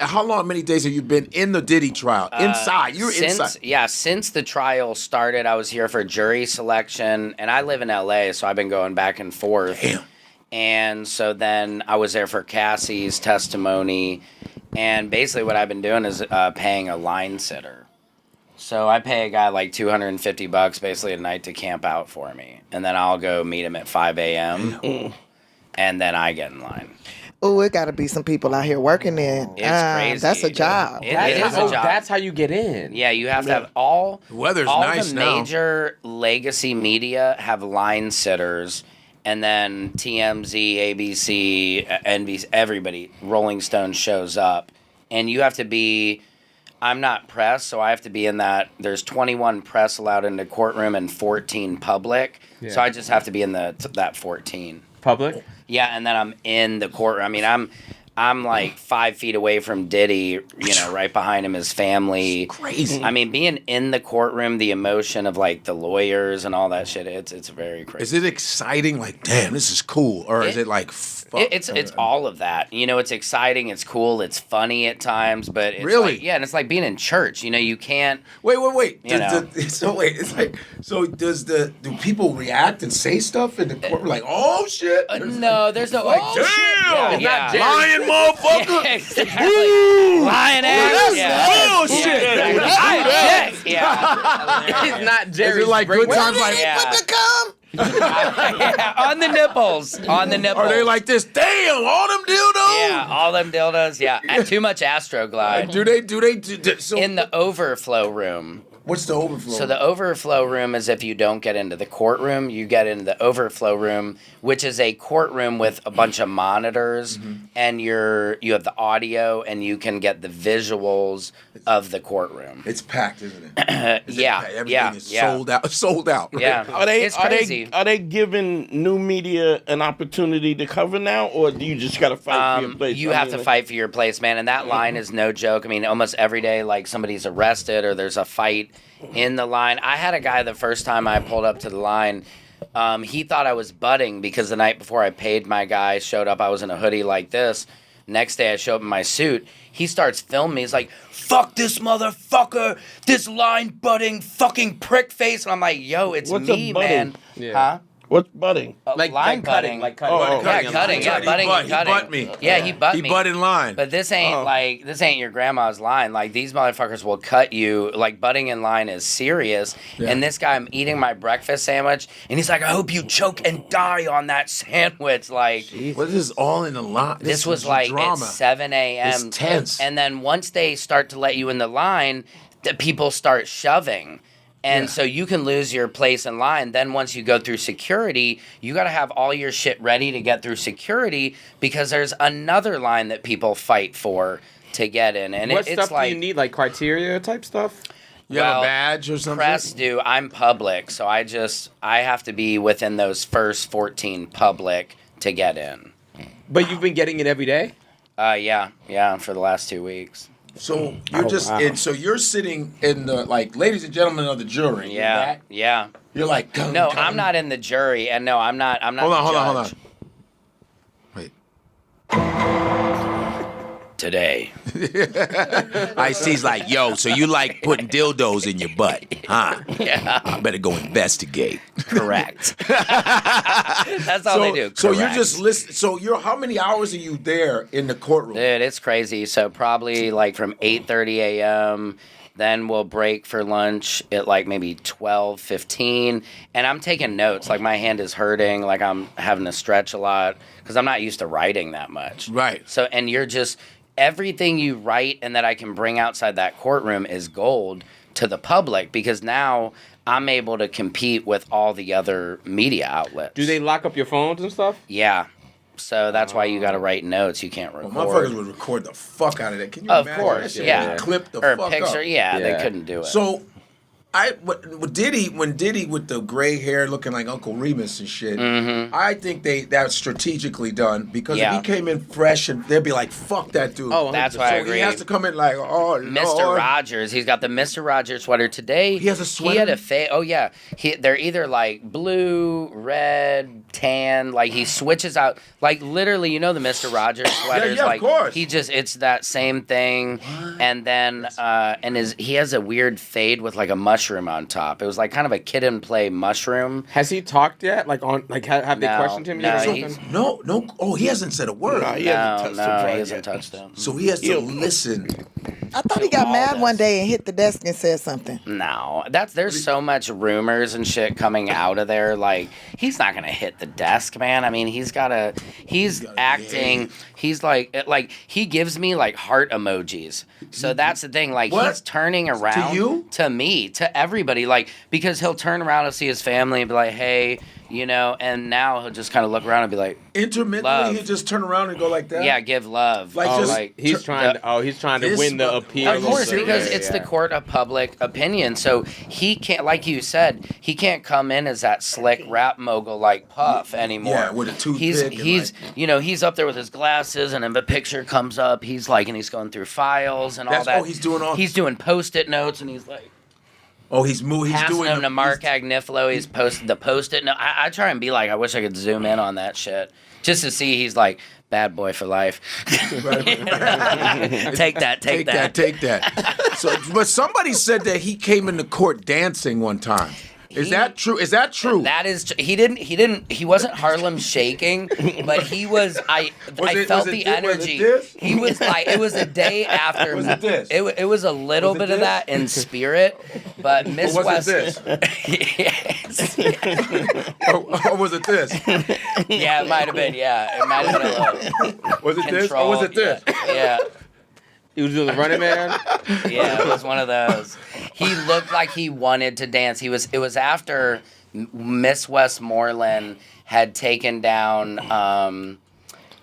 how long, many days have you been in the Diddy trial? Inside, you're inside. Yeah, since the trial started, I was here for jury selection, and I live in LA, so I've been going back and forth. Damn. And so then I was there for Cassie's testimony, and basically what I've been doing is paying a line sitter. So I pay a guy like $250 basically a night to camp out for me, and then I'll go meet him at 5 a.m. and then I get in line. Oh, it got to be some people out here working there. It's crazy. That's a job. It is a job. That's how you get in. Yeah, you have to have all. The weather's all nice the now. major legacy media have line sitters, and then TMZ, ABC, NBC, everybody, Rolling Stone shows up, and you have to be. I'm not press, so I have to be in that. There's 21 press allowed in the courtroom and 14 public, so I just have to be in that 14. Public? Yeah, and then I'm in the courtroom. I mean, I'm like 5 feet away from Diddy, right behind him, his family. It's crazy. I mean, being in the courtroom, the emotion of like the lawyers and all that shit, it's very crazy. Is it exciting? Like, damn, this is cool, or is it like? It's all of that. It's exciting, it's cool, it's funny at times, but it's Really? like, and it's like being in church. You can't. Wait. It's like, so do people react and say stuff in the court? Like, oh shit. No, there's no. Like, Oh, damn, yeah. lying motherfucker. Yeah, exactly. Lying ass. That's bullshit. Yeah. It's not Jerry. Is it like good times? Where Like, did he put the cum? On the nipples. are they like this? Damn, all them dildos. Yeah, all them dildos. Yeah, and too much Astroglide. Do they? So In the overflow room. what's the overflow? So the overflow room is if you don't get into the courtroom, you get into the overflow room, which is a courtroom with a bunch of monitors, and you have the audio, and you can get the visuals of the courtroom. It's packed, isn't it? Everything is sold out. Sold out. Right? Yeah, it's Are crazy. they giving new media an opportunity to cover now, or do you just got to fight for your place? You have to fight for your place, man, and that line is no joke. I mean, almost every day, like somebody's arrested or there's a fight in the line. I had a guy the first time I pulled up to the line. He thought I was butting because the night before I paid my guy, showed up, I was in a hoodie like this. Next day I show up in my suit. He starts filming me. He's like, fuck this motherfucker, this line butting fucking prick face. And I'm like, yo, it's What's me, a butting? man. Yeah. Huh? What's budding? Like line cutting. butting. Like cutting. Yeah, cutting. Yeah, butting and cutting. He butt me. Yeah, he butt me. He butt in line. But this ain't your grandma's line. Like, these motherfuckers will cut you. Like, butting in line is serious. Yeah. And this guy, I'm eating my breakfast sandwich, and he's like, I hope you choke and die on that sandwich. Like, What is this all in the line? this was like drama. at 7 a.m. It's tense. And then once they start to let you in the line, the people start shoving. And so you can lose your place in line. Then once you go through security, you got to have all your shit ready to get through security because there's another line that people fight for to get in. And What it's stuff like, do you need? Like criteria type stuff? You have well, a badge or something? press do. I'm public, so I have to be within those first 14 public to get in. But you've been getting it every day? Yeah, for the last 2 weeks. So you're so you're sitting in the, like, ladies and gentlemen of the jury. Yeah. You're like, No, I'm not in the jury, and no, I'm not. Hold the on. judge. Wait. Today. Ice-T's like, yo, so you like putting dildos in your butt, huh? Yeah. I better go investigate. Correct. That's all they do. So you're correct. just listening. So how many hours are you there in the courtroom? Dude, it's crazy. So probably like from 8:30 a.m., then we'll break for lunch at like maybe 12:15, and I'm taking notes. Like my hand is hurting, like I'm having to stretch a lot because I'm not used to writing that much. Right. So, and you're just, everything you write and that I can bring outside that courtroom is gold to the public because now I'm able to compete with all the other media outlets. Do they lock up your phones and stuff? Yeah. So that's why you got to write notes. You can't record. Well, motherfuckers would record the fuck out of that. Can you Of imagine? course, That shit yeah. would clip the or a fuck picture. up. Yeah, they Yeah. couldn't do it. So, when Diddy with the gray hair looking like Uncle Remus and shit, I think that's strategically done because if he came in fresh and they'd be like, fuck that dude. Oh, That's why I agree. He has to come in like, oh, Mr. Lord. Rogers. He's got the Mr. Rogers sweater today. He has a sweater? He had a oh yeah. They're either like blue, red, tan. Like he switches out. Like literally, you know the Mr. Rogers sweaters. Yeah, like of course. it's that same thing. What? And then he has a weird fade with like a mushroom on top. It was like kind of a kid and play mushroom. Has he talked yet? Like have they questioned him yet? No. Oh, he hasn't said a word. No, he hasn't touched them. So he has to listen. I thought he got mad one day and hit the desk and said something. No, there's so much rumors and shit coming out of there. Like he's not gonna hit the desk, man. I mean, he's acting. He's like he gives me like heart emojis. So that's the thing. Like he's turning around to you, to me, to everybody. Like because he'll turn around and see his family and be like, hey. You know, and now he'll just kind of look around and be like, intermittently, he just turn around and go like that. Yeah, give love. He's trying to win the appeal. Of course, because it's the court of public opinion. So he can't, like you said, he can't come in as that slick rap mogul like Puff anymore. Yeah, with a toothpick. He's up there with his glasses, and if a picture comes up, he's going through files and all that. Oh, he's doing Post-it notes, and he's like. Oh, he's doing them to Mark Agnifilo. He's posted the Post-it note. I try and be like, I wish I could zoom in on that shit just to see. He's like, bad boy for life. Take that. So, but somebody said that he came into court dancing one time. Is that true? That is. He wasn't Harlem shaking, but he was. I felt the energy. He was like. It was a day after. Was it this? It was a little bit of that in spirit, but Miss West. Was it this? Yes. Or was it this? Yeah, it might have been. Yeah, it might have been a little. Was it this? Or was it this? Yeah. He was doing the Running Man? Yeah, it was one of those. He looked like he wanted to dance. It was after Miss Westmoreland had taken down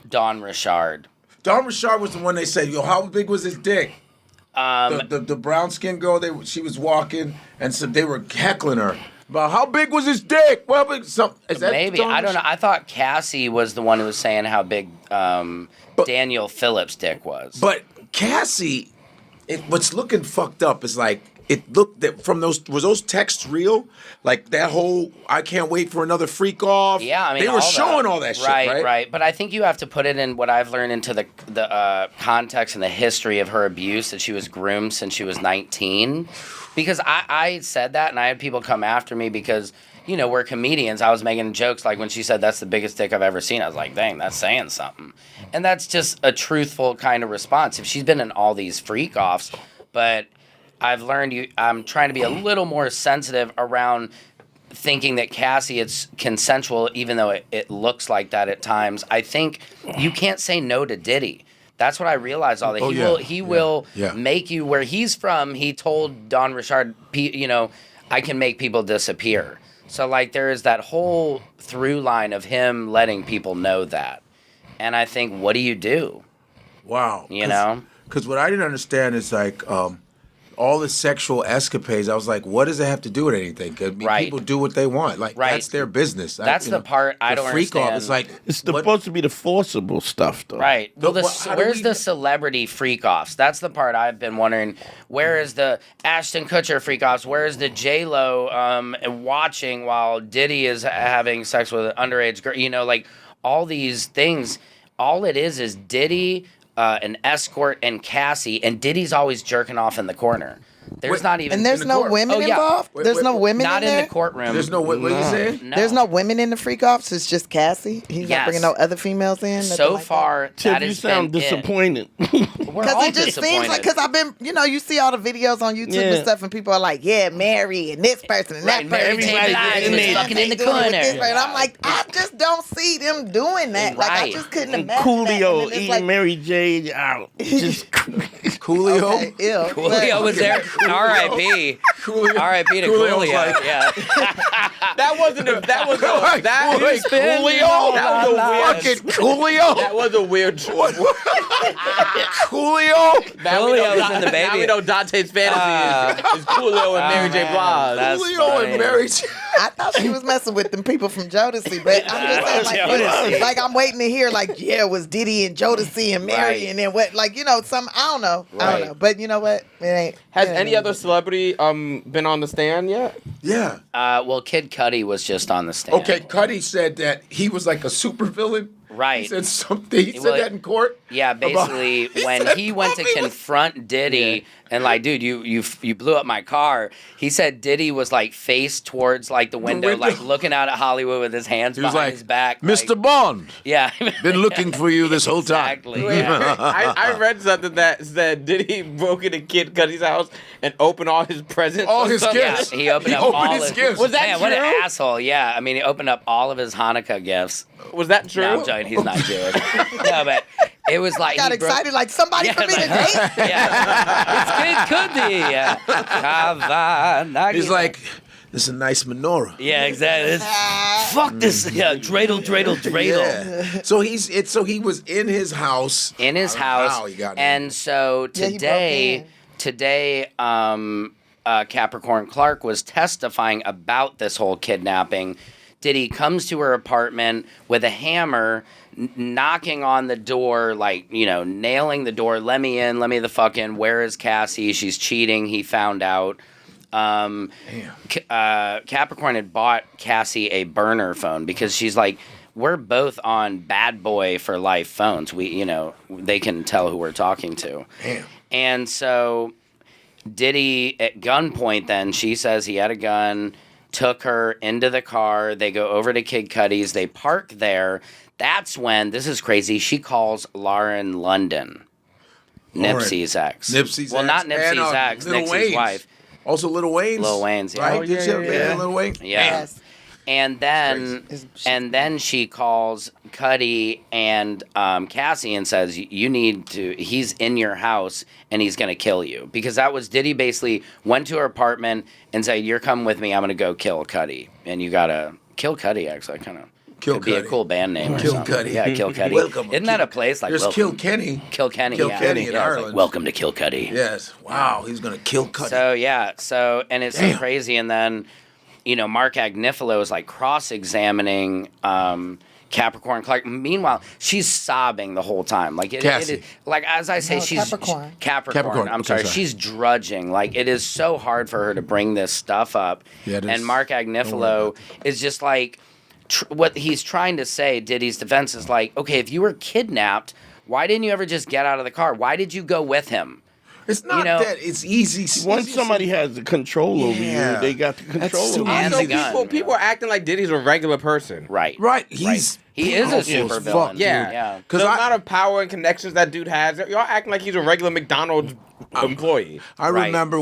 Don Richard. Don Richard was the one they said, yo, how big was his dick? The brown skinned girl, she was walking, and so they were heckling her. About how big was his dick? Well, is that maybe I don't know. I thought Cassie was the one who was saying how big Daniel Phillips' dick was. But Cassie, what's looking fucked up is like it looked that from those texts real? Like that whole I can't wait for another freak off. Yeah, I mean they were showing all that shit, right? Right. But I think you have to put it in what I've learned into the context and the history of her abuse that she was groomed since she was 19. Because I said that and I had people come after me because. You know, we're comedians. I was making jokes like when she said that's the biggest dick I've ever seen. I was like, dang, that's saying something. And that's just a truthful kind of response. If she's been in all these freak offs, but I've learned I'm trying to be a little more sensitive around thinking that Cassie, it's consensual, even though it looks like that at times. I think you can't say no to Diddy. That's what I realized. He will make you where he's from. He told Don Richard, I can make people disappear. So, like, there is that whole through line of him letting people know that. And I think, what do you do? Wow. You know? Because what I didn't understand is, like, all the sexual escapades, I was like, what does it have to do with anything? Because people do what they want. Like, that's their business. That's the part I don't understand. Off, it's like... It's supposed to be the forcible stuff, though. Right. Well, where's the celebrity freak-offs? That's the part I've been wondering. Where is the Ashton Kutcher freak-offs? Where is the J-Lo watching while Diddy is having sex with an underage girl? You know, like, all these things. All it is Diddy... an escort and Cassie, and Diddy's always jerking off in the corner. There's not even... And there's no women involved? There's no women not in there? the courtroom. There's no... What are you saying? No. There's no women in the freak-offs? It's just Cassie? He's not bringing no other females in? So far, that has been disappointed. We're all it just disappointed. seems like... Because I've been... You see all the videos on YouTube and stuff, and people are like, yeah, Mary, and this person, and that person. Everybody's fucking in the corner. And I'm like, I just don't see them doing that. Like, I just couldn't imagine Coolio that. eating Mary J out. Just... Coolio? Okay, Coolio was there. R.I.P. R.I.P. to Coolio. Like, yeah. That wasn't a. That was a. That Wait, Coolio? That was a weird. Fucking Coolio? That was a weird. Coolio? Now we know Coolio was in the Now baby. we know Dante's fantasy is Coolio and Mary J. man, Blige. that's Coolio funny. and Mary J. I thought she was messing with them people from Jodeci, but I'm just saying, Jodeci. like I'm waiting to hear, like, yeah, it was Diddy and Jodeci and Mary, Right. and then what, like, some, I don't know, Right. but you know what, it ain't. Has it any ain't- other celebrity been on the stand yet? Yeah. Well, Kid Cudi was just on the stand. Okay, Cudi said that he was like a supervillain. Right. He said something. He said Well, that in court. Yeah, basically, when said he went to Puppy was- confront Diddy and like, dude, you blew up my car. He said Diddy was like face towards like the window, like looking out at Hollywood with his hands He was behind like, his back. Mr. Like, Bond, yeah, been looking for you this whole time. exactly. Wait, Yeah. I read something that said Diddy broke into Kid Cudi's house and opened all his presents. All or his something? Yeah, gifts. he opened He up opened all his his gifts. Was that Man, what an true? asshole! Yeah, I mean, he opened up all of his Hanukkah gifts. Was that true? No, I'm joking. He's not Jewish. No, but it was like Got he broke- excited, like somebody Yeah, for me to like- date. Yeah, it's Kid Cudi. Yeah. Kavanagh. He's like, this is a nice menorah. Yeah, exactly. Fuck this. Yeah, dreidel. Yeah. So he was in his house. In his I don't know house. how he got in. And so Yeah, he broke today, in. Capricorn Clark was testifying about this whole kidnapping. Diddy comes to her apartment with a hammer, knocking on the door, like, nailing the door. Let me in. Let me the fuck in. Where is Cassie? She's cheating. He found out. Capricorn had bought Cassie a burner phone because she's like, we're both on bad boy for life phones. They can tell who we're talking to. Damn. And so Diddy at gunpoint then, she says he had a gun, took her into the car. They go over to Kid Cudi's. They park there. That's when, this is crazy, she calls Lauren London, Nipsey's ex. Nipsey's well, ex. not Nipsey's And, ex, Lil Nipsey's Wayne's. wife. Also Lil Wayne's. Lil Wayne's, yeah. Right? Oh, Did you yeah. Lil Wayne? Yeah. Yes. And then, she calls Cudi and Cassie and says, "You need to. He's in your house and he's gonna kill you." Because that was Diddy basically went to her apartment and said, "You're coming with me. I'm gonna go kill Cudi, and you gotta kill Cudi." Actually, kind of Kill could be a Cudi. cool band name. Or Kill something. Cudi. Yeah, Kill Cudi. Welcome. Isn't that a place like There's welcome? Kill Kenny. Kill Kenny. Kill yeah. Kenny in Yeah, it's like, Ireland. welcome to Kill Cudi. Yes. Wow. He's gonna kill Cudi. And it's so crazy. And then, Mark Agnifilo is like cross-examining Capricorn Clark. Meanwhile, she's sobbing the whole time. Like Cassie. like as I say, No, she's Capricorn. Capricorn. I'm Okay, sorry. sorry. She's drudging. Like it is so hard for her to bring this stuff up. Yeah, it is. And Mark Don't worry Agnifilo about is just like what he's trying to say. Diddy's defense is like, okay, if you were kidnapped, why didn't you ever just get out of the car? Why did you go with him? It's not that. It's easy. Once easy- somebody has the control over Yeah. you, they got the control too over And you. the gun. People are acting like Diddy's a regular person. Right. Right. He's He is a powerful super as villain. fuck, Yeah. dude. Yeah. The 'Cause I- amount of power and connections that dude has, y'all acting like he's a regular McDonald's employee. I Right. remember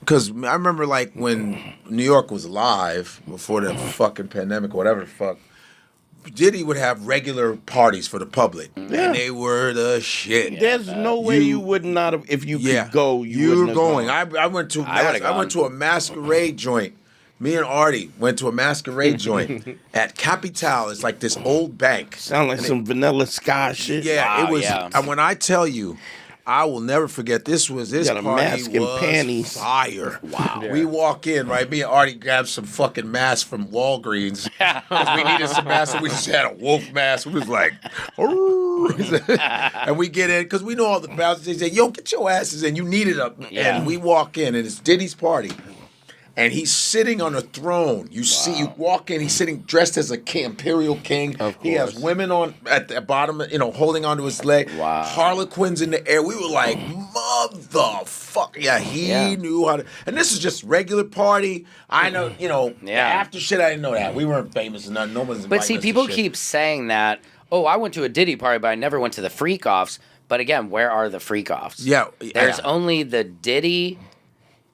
because I remember like when New York was live before the fucking pandemic or whatever the fuck. Diddy would have regular parties for the public, and they were the shit. There's no way you would not have, if you could go, you were wouldn't have going. gone. I went to I would've I went to a masquerade joint. Me and Artie went to a masquerade joint at Capital. It's like this old bank. Sound like some Vanilla Sky shit. Yeah, Wow, it was. yeah. And when I tell you, I will never forget. This Got a party mask and was panties. fire. Wow. Yeah. We walk in, right? Me and Artie grabbed some fucking masks from Walgreens because we needed some masks. So we just had a wolf mask. We was like, and we get in because we know all the bouncers. They say, "Yo, get your asses in. You need it up." Yeah. And we walk in, and it's Diddy's party. And he's sitting on a throne. You see, you walk in, he's sitting dressed as a king, imperial king. Of He has course. women on at the bottom, holding onto his leg. Wow. Harlequins in the air. We were like, motherfucker. Yeah, he knew how to. And this is just regular party. I know, Yeah. after shit, I didn't know that. We weren't famous and nothing. No one's But see, inviting us to people shit. keep saying that, oh, I went to a Diddy party, but I never went to the freak offs. But again, where are the freak offs? Yeah. There's only the Diddy,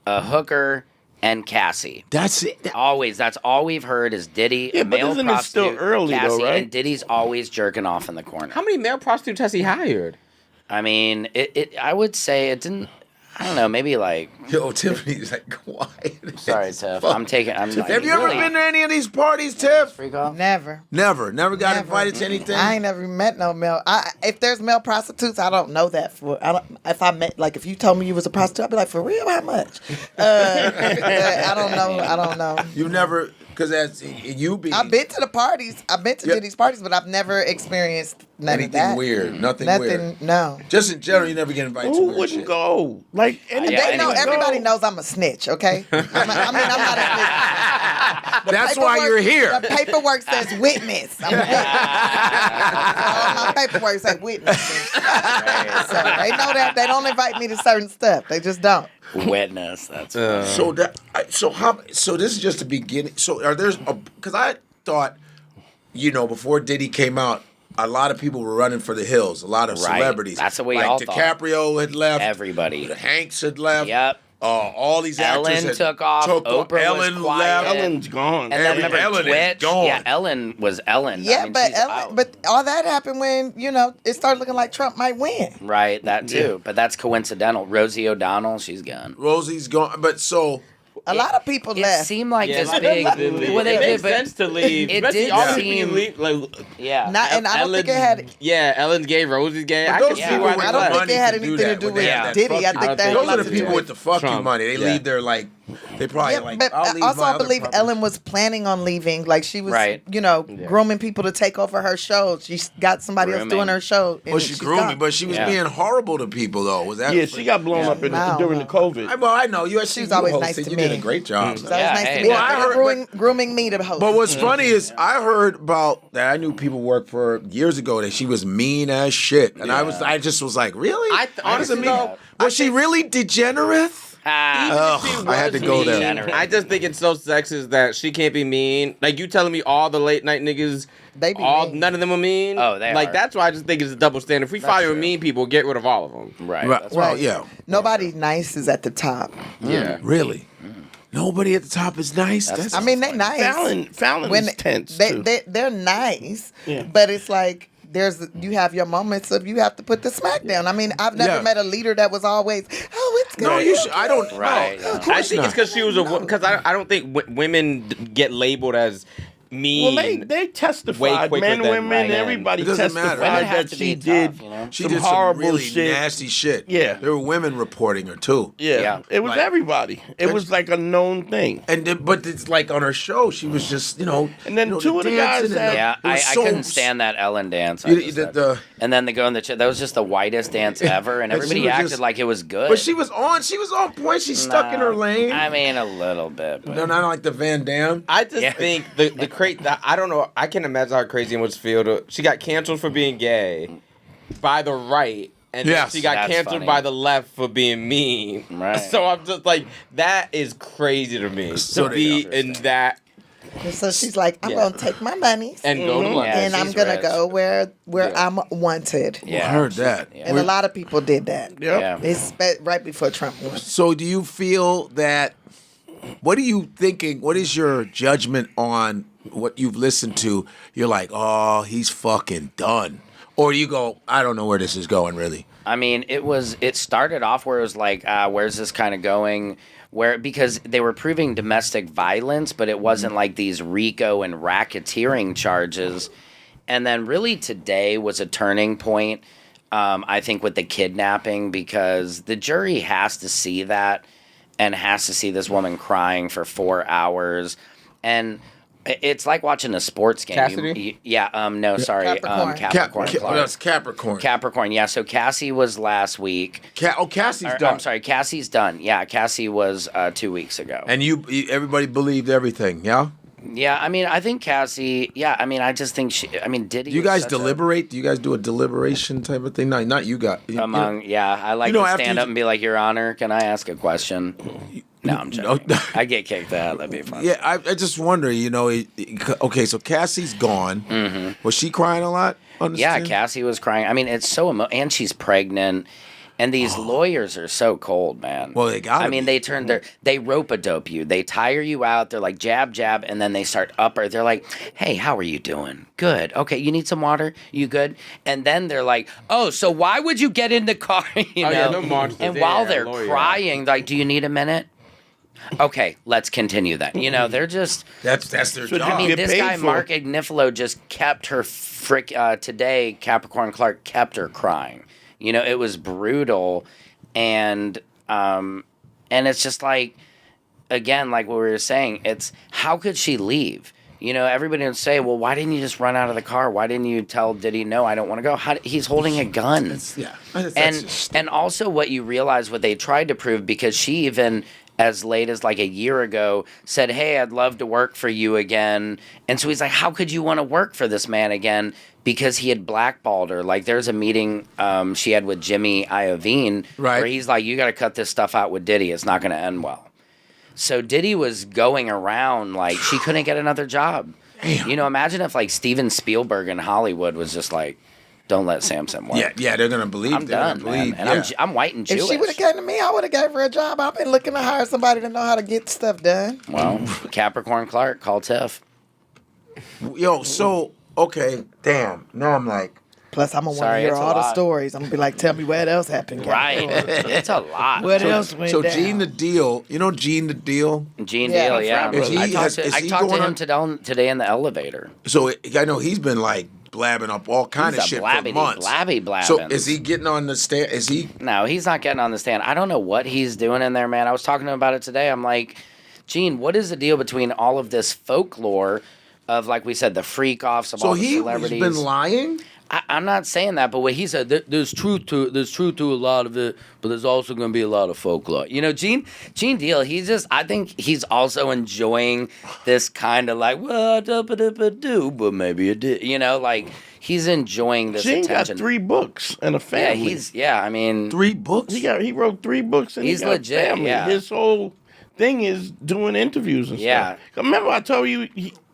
a hooker, and Cassie. That's it. Always. That's all we've heard is Diddy, Yeah, a but male isn't it still prostitute, early, though, Cassie, right? and Diddy's always jerking off in the corner. How many male prostitutes has he hired? I mean, I would say it didn't. I don't know, maybe like. Yo, Tiffany's like quiet. Sorry, Tiff. I'm like, Have you ever been to any of these parties, Tiff? Freak off? Never. Never got invited to anything. I ain't never met no male. If there's male prostitutes, I don't know that. If you told me you was a prostitute, I'd be like, for real, how much? I don't know. You never, because as you be. I've been to the parties. I've been to Diddy's parties, but I've never experienced none of anything that. weird. Nothing weird. No. Just in general, you never get invited to Who weird wouldn't shit. go? Like, They know. Everybody knows I'm a snitch. Okay. I'm not a snitch. That's why you're here. The paperwork says witness. I'm a witness. All my paperwork says witness. So they know that. They don't invite me to certain stuff. They just don't. Witness. That's So this is just the beginning. So because I thought, before Diddy came out, a lot of people were running for the hills. A lot of celebrities. That's the way like y'all thought. DiCaprio had left. Everybody. Hanks had left. Yep. All these actors Ellen took off. Oprah Ellen was quiet. left. Ellen's gone. And then remember Ellen is Twitch? gone. Yeah, Ellen was Ellen. Yeah, I mean, but she's out. but all that happened when it started looking like Trump might win. Right, that too. But that's coincidental. Rosie O'Donnell, she's gone. Rosie's gone. But so. A lot of people It left. seemed like this like, big. Well, they it did, makes but sense to leave. it Especially did all the seem- people you leave, yeah. And I don't think it had. Yeah, Ellen's gay, Rosie's gay. But I those can see people why with they I don't left. think it had money anything do to that do when with they have that Diddy. I fucking- think that had a Those lot are to the do people with with the fuck you Trump. money. They Yeah. leave their they probably Yeah, like. but I'll I leave also my I other believe property. Ellen was planning on leaving. Like she was, Right. grooming people to take over her show. She got somebody else Grooming. doing her show. Well, she grooming, but she was Yeah. being horrible to people though. Was that? Yeah, she got blown up during the COVID. Well, I know you. She was always nice to You me. did a great job. So it was Yeah, nice hey, to me. well, I heard- grooming me to host. But what's funny is I heard about that. I knew people worked for her years ago that she was mean as shit, and I just was like, really? Honestly, though, was she really degenerate? Ah, I had to go there. Degenerate. I just think it's so sexist that she can't be mean. Like you telling me all the late night niggas, They be mean. none of them are mean. Oh, they like are. that's why I just think it's a double standard. If we fire true. mean people, get rid of all of them. right. Right. That's Well, Right. yeah. Nobody nice is at the top. Yeah. Really? Nobody at the top is nice. That's I mean, they nice. Fallon is tense too. They're nice, Yeah. but it's like you have your moments of you have to put the smack down. I mean, I've never Yeah. met a leader that was always, it's good. no, you should. I don't. Right, No, yeah. of I course think not. it's because she was because I don't think women get labeled as mean. Well, they Way testified. quicker Men, than women, right in. everybody It doesn't matter. testified Women have that to she be did tough, you know? She some did horrible some really shit. nasty shit. Yeah. There were women reporting her too. Yeah. Yeah. It was Like- everybody. It was like a known thing. And then, but it's like on her show, she was just And then two of the guys dancing and had- Yeah, it I was so- couldn't stand that Ellen dance. I You- just the- said. the- And then the go in the chair. That was just the whitest dance ever, and But she everybody was acted just- like it was good. But she was on point. She's stuck in her lane. I mean, a little bit. But No, not like the Van Damme. I just Yeah. think I don't know. I can imagine how crazy it must feel to. She got canceled for being gay by the right, and then Yes. she got That's canceled funny. by the left for being mean. Right. So I'm just like, that is crazy to me So to be interesting. in that And so she's like, I'm Yeah. gonna take my money and go to London. Yeah, and I'm she's gonna rich. go where Yeah. I'm wanted. yeah, I heard that. Yeah. And a lot of people did that. Yep. Yeah. It's right before Trump won. So, do you feel that? What are you thinking? What is your judgment on what you've listened to? You're like, oh, he's fucking done, or you go, I don't know where this is going, really. I mean, it started off where it was like, where's this kind of going? Because they were proving domestic violence, but it wasn't like these RICO and racketeering charges. And then really today was a turning point, I think, with the kidnapping, because the jury has to see that and has to see this woman crying for 4 hours. And it's like watching a sports game. Cassidy? No, sorry. Capricorn. Capricorn. Clark. That's Capricorn. Capricorn, yeah. So Cassie was last week. Cassie's Or, done. I'm sorry, Cassie's done. Yeah, Cassie was 2 weeks ago. And everybody believed everything, yeah? Yeah, I mean, I think Cassie. Yeah, I mean, I just think Diddy. Do you was guys such a- Do you guys do a deliberation type of thing? No, not you guys. I like know, to after stand you- up and be like, Your Honor, can I ask a question? No, I'm joking. No. I get kicked out. That'd be fun. Yeah, I just wonder, okay, so Cassie's gone. Mm-hmm. Was she crying a lot on the Yeah, stand? Cassie was crying. I mean, it's so and she's pregnant. And these lawyers are so cold, man. Well, they gotta I mean, be. they rope-a-dope you. They tire you out. They're like jab, jab, and then they start upper. They're like, hey, how are you doing? Good. Okay, you need some water? You good? And then they're like, oh, so why would you get in the car? You know? Yeah, no monsters. And Yeah, while they're lawyer. crying, like, do you need a minute? Okay, let's continue then. You know, they're just. That's their So job. I mean, get this paid guy for. Mark Ignifilo just kept her today. Capricorn Clark kept her crying. You know, it was brutal, and it's just like, again, like what we were saying. It's how could she leave? You know, everybody would say, well, why didn't you just run out of the car? Why didn't you tell Diddy, no, I don't want to go? He's holding a gun. Yeah. That's just- And also what you realize what they tried to prove, because she even as late as like a year ago said, hey, I'd love to work for you again. And so he's like, how could you want to work for this man again? Because he had blackballed her. Like there's a meeting she had with Jimmy Iovine Right. where he's like, you got to cut this stuff out with Diddy. It's not going to end well. So Diddy was going around like she couldn't get another job. Damn. You know, imagine if like Steven Spielberg in Hollywood was just like, don't let Samson work. yeah, they're gonna believe. I'm they're done, gonna man. believe. And Yeah. I'm white and If Jewish. she would have came to me, I would have gave her a job. I've been looking to hire somebody to know how to get stuff done. Well, Capricorn Clark, call Tiff. Yo, so okay, damn. Now I'm like, Plus, I'm going to want to Sorry, hear it's a all the lot. stories. I'm going to be like, tell me what else happened. Right. It's a lot. What else went so down? Gene the Deal. You know Gene the Deal. Gene Yeah, Deal, yeah. Is he- I talked is to he him going on- today in the elevator. So I know he's been like blabbing up all kind He's of a shit blabbity, for months. blabby So blabbins. is he getting on the stand? Is he? No, he's not getting on the stand. I don't know what he's doing in there, man. I was talking to him about it today. I'm like, Gene, what is the deal between all of this folklore of, like we said, the freak offs of So all the he's celebrities? been lying. I'm not saying that, but what he said, there's truth to a lot of it, but there's also going to be a lot of folklore. You know, Gene Deal, I think he's also enjoying this kind of like, well, I do, but maybe it did. You know, like he's enjoying this Gene got attention. 3 books and a Yeah, family. I mean, 3 books. He wrote 3 books and He's he got legit, a family. yeah. His whole thing is doing interviews and Yeah. stuff. Remember I told you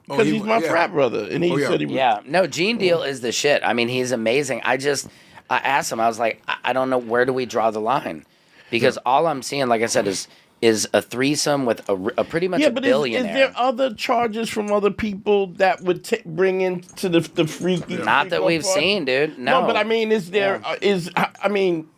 because he's my frat brother and he Oh, yeah. said he was yeah, no, Gene Deal is the shit. I mean, he's amazing. I asked him, I was like, I don't know, where do we draw the line? Because all I'm seeing, like I said, is a threesome with a pretty much a but billionaire. is there other charges from other people that would bring into the freaky? Not that freak we've part? seen, dude. No, but I mean, is there I mean,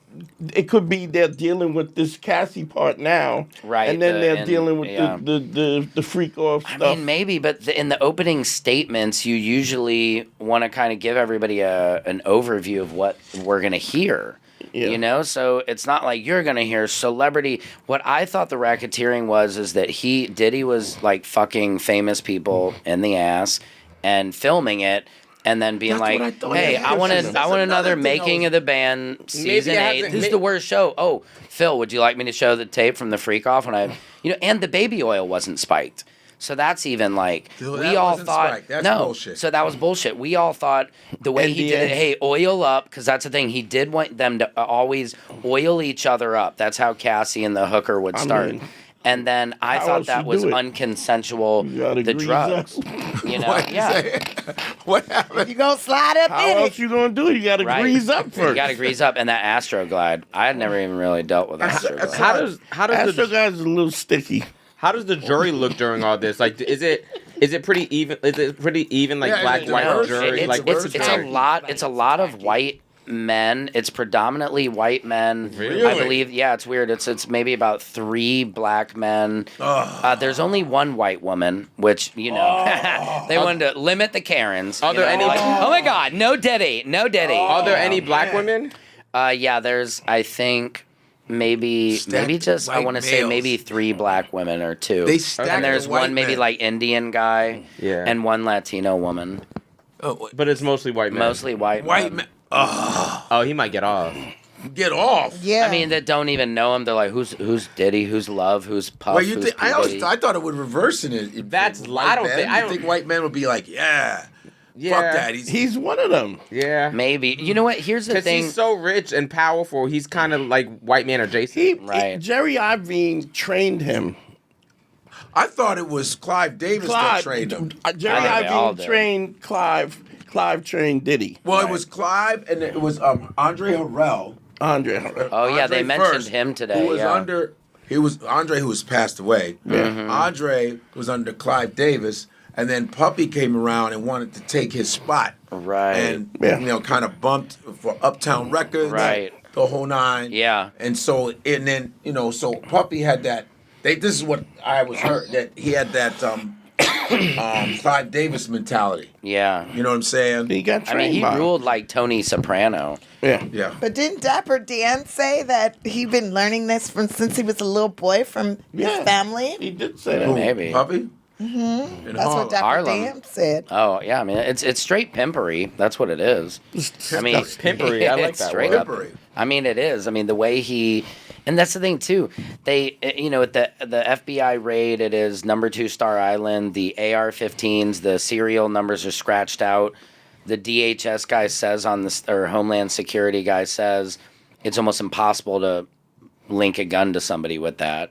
it could be they're dealing with this Cassie part now, Right, And then they're and- dealing with yeah. the freak off I stuff. mean, maybe, but in the opening statements, you usually want to kind of give everybody an overview of what we're going to hear. Yeah. You know, so it's not like you're going to hear celebrity. What I thought the racketeering is that Diddy was like fucking famous people in the ass and filming it. And then being That's like, what I thought. hey, Yeah, I want that's another another thing making I of the band season it 8. hasn't- This is the worst show. Oh, Phil, would you like me to show the tape from the freak off when and the baby oil wasn't spiked. So that's even like Dude, we that all wasn't thought spiked. That's no. bullshit. So that was bullshit. We all thought the way he did it, NDA. hey, oil up, because that's the thing. He did want them to always oil each other up. That's how Cassie and the hooker would start. mean, and then I how thought else that you was do it? unconsensual. You gotta The grease drugs, up. you know, What? yeah. What happened? You gonna slide up How in else it? you gonna do it? You got to Right. grease up first. You got to grease up, and that Astroglide. I had never even really dealt with Astroglide. How does Astro the guy's a little sticky. how does the jury look during all this? Like, is it pretty even? Is it pretty even? Like Yeah, black it's white diverse. jury? it's, Like, it's, what's the it's a jury? lot. It's a lot of white men. It's predominantly white men. Really? I believe. Yeah, it's weird. It's maybe about 3 black men. There's only 1 white woman, which they wanted to limit the Karens. Are there any- Like, oh my God, no Diddy. Are there any black women? Yeah, there's. I think. Maybe Stacked just I white want to say males. maybe 3 black women or 2. They stacked and there's the white one maybe men. like Indian guy, Yeah. and 1 Latino woman. Oh, But it's mostly white men. Mostly white white men. man. Oh, he might get off. Get off. Yeah. I mean, that don't even know him. They're like, who's Diddy? Who's Love? Who's Puff? Well, you who's think? P. Diddy? I thought it would reverse in it. That's- for white I don't men. think- I You don't- think white men would be like, yeah, Yeah. fuck that. He's one of them. Yeah. Maybe. You know what? Here's the Because thing. he's so rich and powerful, he's kind of like white man adjacent. Right. Jerry Iovine trained him. I thought it was Clive Davis that trained him. Jerry I think they all Iovine did. trained Clive. Clive trained Diddy. Well, it was Clive and it was Andre Harrell. Andre. Oh yeah, they Andre mentioned first, him today. Who was yeah. under? He was Andre, who was passed away. Andre was under Clive Davis, and then Puppy came around and wanted to take his spot. Right. And Yeah. kind of bumped for Uptown Records. Right. The whole nine. Yeah. And so then so Puppy had that. This is what I was heard, that he had that Clive Davis mentality. Yeah. You know what I'm saying? He got I trained mean, he by him. ruled like Tony Soprano. Yeah. Yeah. But didn't Dapper Dan say that he'd been learning this since he was a little boy from his family? He did say that. Who, Maybe. Puppy? Mm-hmm. That's what Dapper Harlem. Dan said. Oh yeah, I mean it's straight pimpery. That's what it is. I mean Pimpery, I like it's that straight word. up. Pimpery. I mean it is. I mean the way he, and that's the thing too. They at the FBI raid, it is number 2 Star Island. The AR-15s, the serial numbers are scratched out. The DHS guy says or Homeland Security guy says it's almost impossible to link a gun to somebody with that.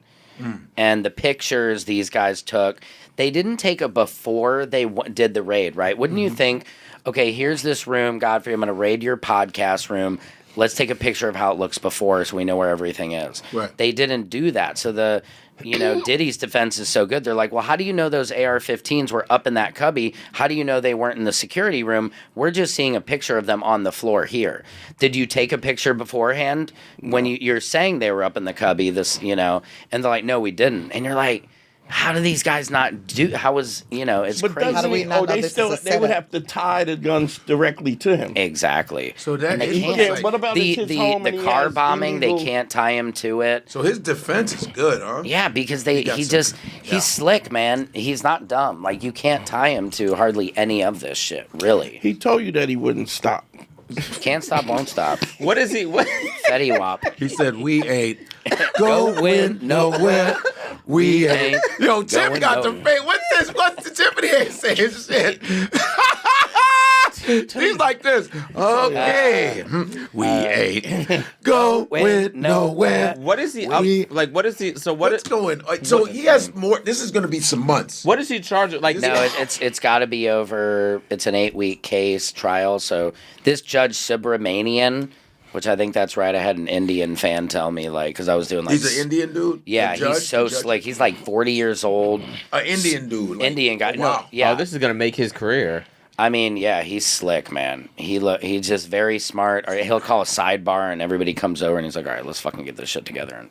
And the pictures these guys took, they didn't take it before they did the raid, right? Wouldn't you think, okay, here's this room, Godfrey, I'm going to raid your podcast room. Let's take a picture of how it looks before so we know where everything is. Right. They didn't do that. So Diddy's defense is so good. They're like, well, how do you know those AR-15s were up in that cubby? How do you know they weren't in the security room? We're just seeing a picture of them on the floor here. Did you take a picture beforehand when you're saying they were up in the cubby? And they're like, no, we didn't. And you're like, how do these guys not do? How is it's But crazy. How do we doesn't not know they this still is a they would setup? have to tie the guns directly to him. Exactly. So that And they is can't. Yeah, what about the his home and the he car has bombing? illegal- They can't tie him to it. So his defense is good, huh? Yeah, because got he's some- he's slick, man. He's not dumb. Like you can't tie him to hardly any of this shit. Really, He told you that he wouldn't stop. can't stop, won't stop. What is he? What? Fetty Wap. He said, "We ain't going nowhere. We ain't." Yo, Tim going got the nowhere. face. What's this? What's the Tiffany ain't saying shit? He's like this. Okay, we ain't going nowhere. What is he We- up? Like, what is he? So what? What's going? So he has more. This is going to be some months. What is he charged? Like, No, it's got to be over. It's an 8-week case trial. So this Judge Subramanian, which I think that's right. I had an Indian fan tell me because I was doing He's an Indian dude. Yeah, The judge? he's so The judge? slick. He's like 40 years old. An Indian dude. like- Indian guy. Wow. No, yeah. oh, this is gonna make his career. I mean, yeah, he's slick, man. He's just very smart. Or he'll call a sidebar, and everybody comes over, and he's like, "All right, let's fucking get this shit together." And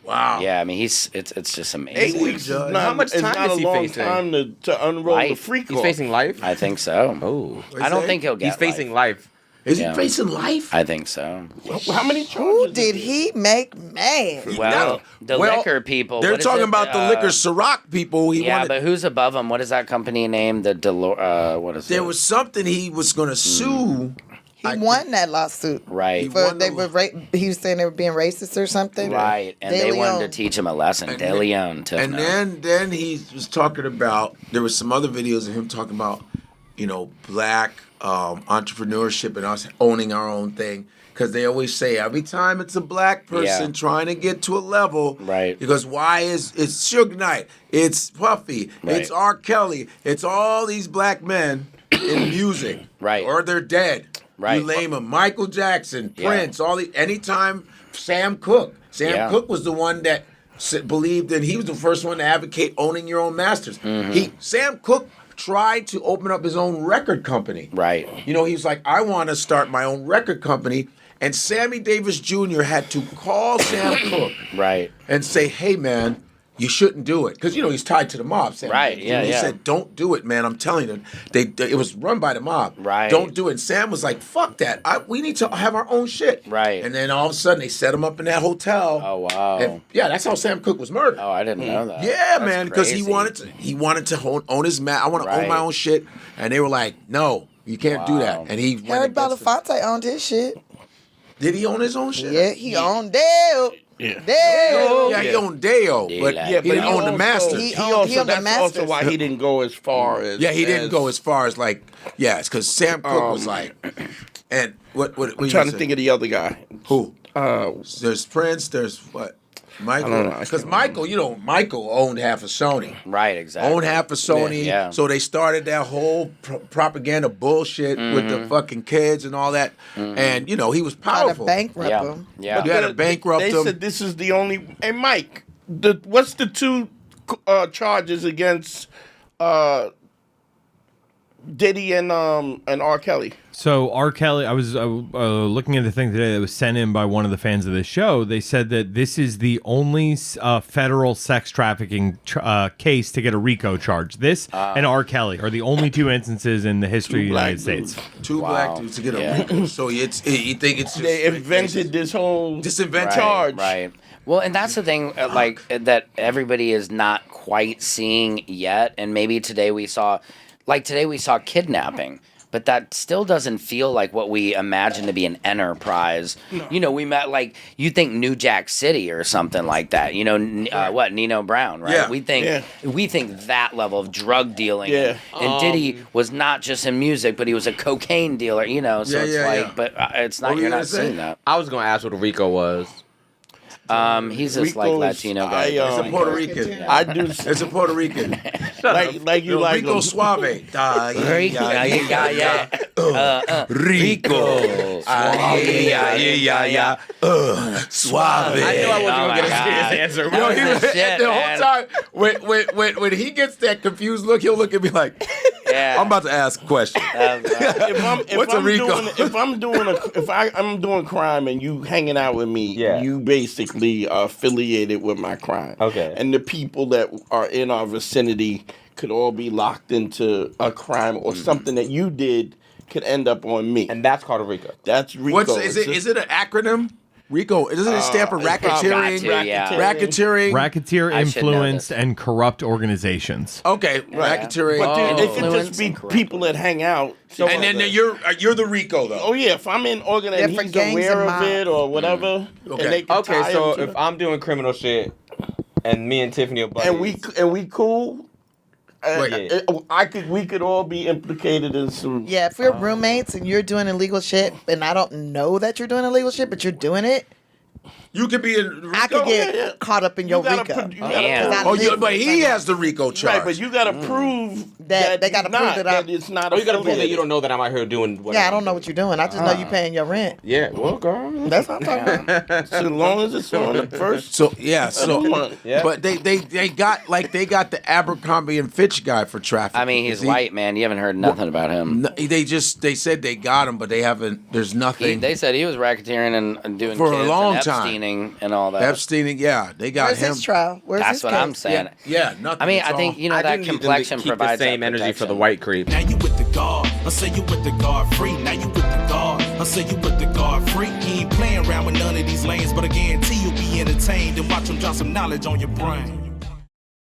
Wow. yeah, I mean, it's just 8 amazing. weeks. Judge. How much it's time not is a he long facing? time to unroll the Life. freak He's off. facing life. I think so. Oh, I don't say? think he'll get. he's facing life. Is he Yeah. facing life? I think so. How many Who charges? did he make mad? Well, the Well, liquor people. They're what is talking it? about the liquor Ciroc people. He Yeah, wanted. but who's above him? What is that company name? The what is it? There was something he was going to sue. He won that lawsuit. Right. For won they the- were he was saying they were being racist or something. Right, and De they wanted to Leon. teach him a lesson. De then- Leon, And then he was talking about, there was some other videos of him talking about, black entrepreneurship and us owning our own thing. Because they always say every time it's a black person Yeah. trying to get to a level, Right. Because why it's Suge Knight, it's Puffy, it's Right. R. Kelly, it's all these black men in music, Right. Or they're dead, Right. You name them, Michael Jackson, Yeah. Prince, anytime Sam Cooke Cooke was the one that believed in. He was the first one to advocate owning your own masters. Mm-hmm. Sam Cooke tried to open up his own record company. Right. He was like, I want to start my own record company. And Sammy Davis Jr. had to call Sam Cooke Right. and say, hey, man, you shouldn't do it. Because, he's tied to the mob. Sam Right, Davis Jr. yeah, He yeah. said, don't do it, man. I'm telling you. It was run by the mob. Right. Don't do it. And Sam was like, fuck that. We need to have our own shit. Right. And then all of a sudden, they set him up in that hotel. Oh, wow. And, yeah, that's how Sam Cooke was murdered. Oh, I didn't know that. Yeah, That's man, because he crazy. wanted to own his I want to own my Right. own shit, and they were like, no, you can't do that. Wow. And he went Harry against it. Belafonte owned his shit. Did he own his own shit? Yeah, he owned Dale. Yeah. Dale. Yeah, he owned Deo, but Yeah, he but didn't own the master. He He owned also the that's also masters. why he didn't go as far as. Yeah, he didn't go as far as it's because Sam Cooke was like, and what I'm trying to think of the other guy. who? Uh, There's Prince. There's what? Michael, because Michael owned half of Sony. Right, exactly. Owned half of Sony. Yeah. So they started that whole propaganda bullshit with the fucking kids and all that. And, he was Try to powerful. bankrupt Yeah. him. Yeah. You had to bankrupt They him. said this is the only. Hey, Mike, what's the two charges against Diddy and R. Kelly? So R. Kelly, I was looking at the thing today that was sent in by one of the fans of the show. They said that this is the only federal sex trafficking case to get a RICO charge. This and R. Kelly are the only two instances in the history of the United States. Two black dudes to get a RICO. So you think it's just... They invented this whole charge. Right. Well, and that's the thing, that everybody is not quite seeing yet. And maybe today we saw kidnapping. But that still doesn't feel like what we imagine to be an enterprise. No. We met you think New Jack City or something like that. Nino Brown, right? Yeah. We think that level of drug dealing. Yeah. And Diddy was not just in music, but he was a cocaine dealer. So but it's not. You're not seeing that. I was gonna ask what a RICO was. He's this Latino guy. It's a Puerto Rican. I do. It's a Puerto Rican. like you like Rico them. Suave. Rico. Suave. I knew I wasn't gonna get a serious answer. The whole time, when he gets that confused look, he'll look at me like, I'm about to ask a question. What's a RICO? If I'm doing crime and you hanging out with me, you basically are affiliated with my crime. Okay. And the people that are in our vicinity could all be locked into a crime or something that you did could end up on me. And that's called a RICO. That's RICO. Is it an acronym? RICO, doesn't it stand for racketeering? Racketeering. Racketeering. Racketeer, influenced, and corrupt organizations. Okay, racketeering. But dude, it could Influence just be and corrupt. people that hang out. And then you're the RICO though. Oh yeah, if I'm in organization, Different he's gangs aware and of it or whatever. Okay. And they can Okay, tie so him to if I'm doing criminal shit and me and Tiffany are buddies, and we cool. Wait. We could all be implicated in some. Yeah, if we're roommates and you're doing illegal shit, and I don't know that you're doing illegal shit, but you're doing it, You could be in RICO. I could get caught up in your gotta RICO. put- you gotta Damn. put- But he has the RICO charge. Right, but you gotta prove That they you're gotta prove not, that that it's not. oh, you gotta prove that affiliated. you don't know that I'm out here doing whatever. Yeah, I don't know what you're doing. I just know you paying your rent. Yeah, well, girl. That's what I'm talking about. As long as it's on the first. So yeah, Yeah. but they got the Abercrombie and Fitch guy for trafficking. I mean, he's Is he- white, man. You haven't heard nothing about him. No, they said they got him, but they haven't. There's nothing. They said he was racketeering and doing For a kids long and time. Epsteining and all that. Epsteining, yeah, they got Where's him. his trial? Where's That's his what case? I'm saying. Yeah, nothing. I mean, It's I think all- I that do need them to complexion keep the provides same that energy for the protection. white creep. Now you with the guard, I say you with the Godfrey. Now you with the guard, I say you with the Godfrey. He ain't playing around with none of these lanes, but I guarantee you'll be entertained and watch him drop some knowledge on your brain.